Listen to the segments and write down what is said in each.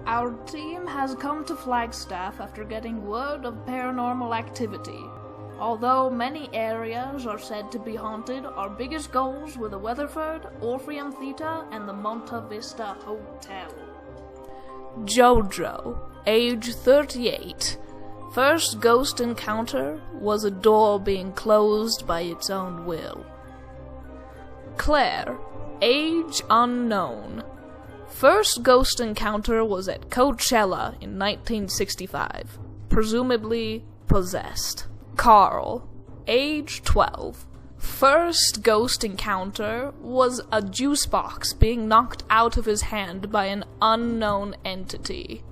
Our team has come to Flagstaff after getting word of paranormal activity. Although many areas are said to be haunted, our biggest goals were the Weatherford, Orpheum Theta, and the Monta Vista Hotel. Jojo, age 38. First ghost encounter was a door being closed by its own will. Claire, age unknown. First ghost encounter was at Coachella in 1965, presumably possessed. Carl, age 12. First ghost encounter was a juice box being knocked out of his hand by an unknown entity.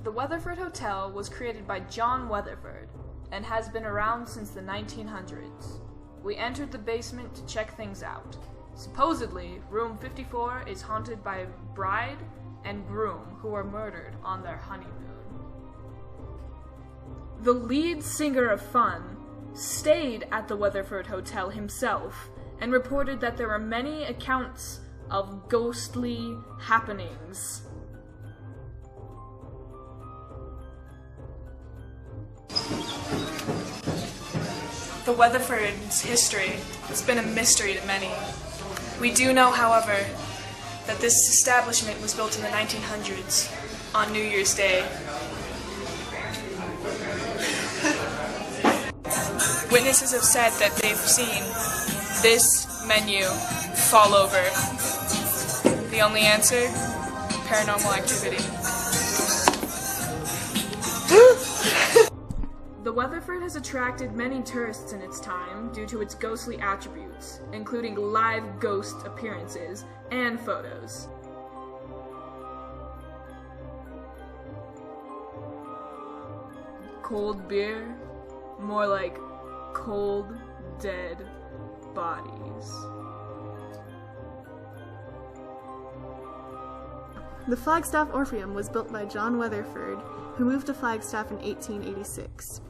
The Weatherford Hotel was created by John Weatherford and has been around since the 1900s. We entered the basement to check things out. Supposedly, room 54 is haunted by a bride and groom who were murdered on their honeymoon. The lead singer of Fun stayed at the Weatherford Hotel himself and reported that there were many accounts of ghostly happenings. The Weatherford's history has been a mystery to many. We do know, however, that this establishment was built in the 1900s on New Year's Day. Witnesses have said that they've seen this menu fall over. The only answer? Paranormal activity. The Weatherford has attracted many tourists in its time due to its ghostly attributes, including live ghost appearances and photos. Cold beer? More like cold, dead bodies. The Flagstaff Orpheum was built by John Weatherford, who moved to Flagstaff in 1886.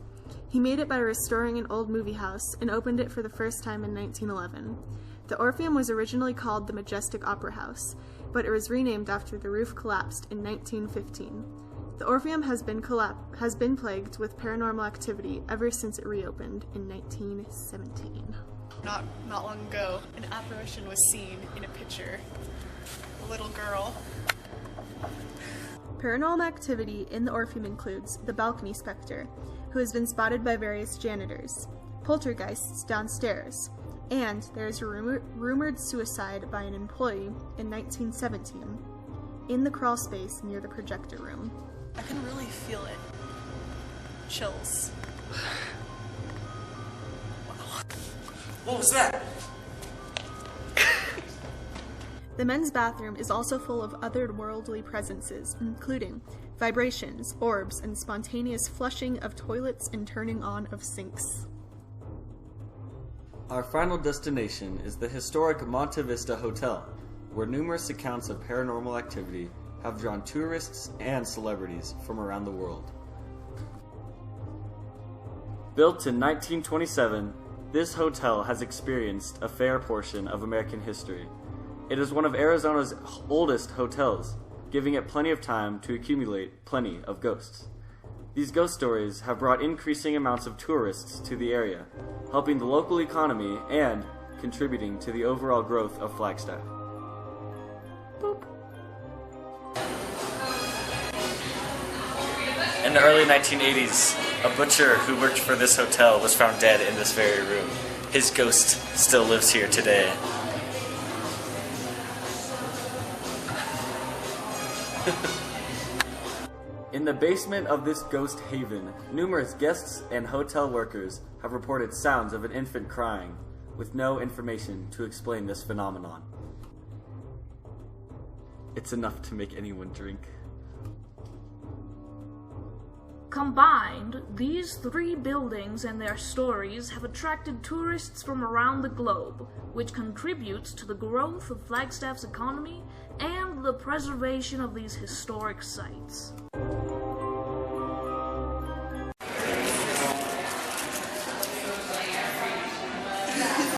He made it by restoring an old movie house and opened it for the first time in 1911. The Orpheum was originally called the Majestic Opera House, but it was renamed after the roof collapsed in 1915. The Orpheum has been plagued with paranormal activity ever since it reopened in 1917. Not long ago, an apparition was seen in a picture. A little girl. Paranormal activity in the Orpheum includes the balcony specter, who has been spotted by various janitors, poltergeists downstairs, and there is a rumored suicide by an employee in 1917 in the crawl space near the projector room. I can really feel it. Chills. What was that? The men's bathroom is also full of otherworldly presences, including vibrations, orbs, and spontaneous flushing of toilets and turning on of sinks. Our final destination is the historic Monta Vista Hotel, where numerous accounts of paranormal activity have drawn tourists and celebrities from around the world. Built in 1927, this hotel has experienced a fair portion of American history. It is one of Arizona's oldest hotels, giving it plenty of time to accumulate plenty of ghosts. These ghost stories have brought increasing amounts of tourists to the area, helping the local economy and contributing to the overall growth of Flagstaff. Boop. In the early 1980s, a butcher who worked for this hotel was found dead in this very room. His ghost still lives here today. In the basement of this ghost haven, numerous guests and hotel workers have reported sounds of an infant crying, with no information to explain this phenomenon. It's enough to make anyone drink. Combined, these three buildings and their stories have attracted tourists from around the globe, which contributes to the growth of Flagstaff's economy and the preservation of these historic sites.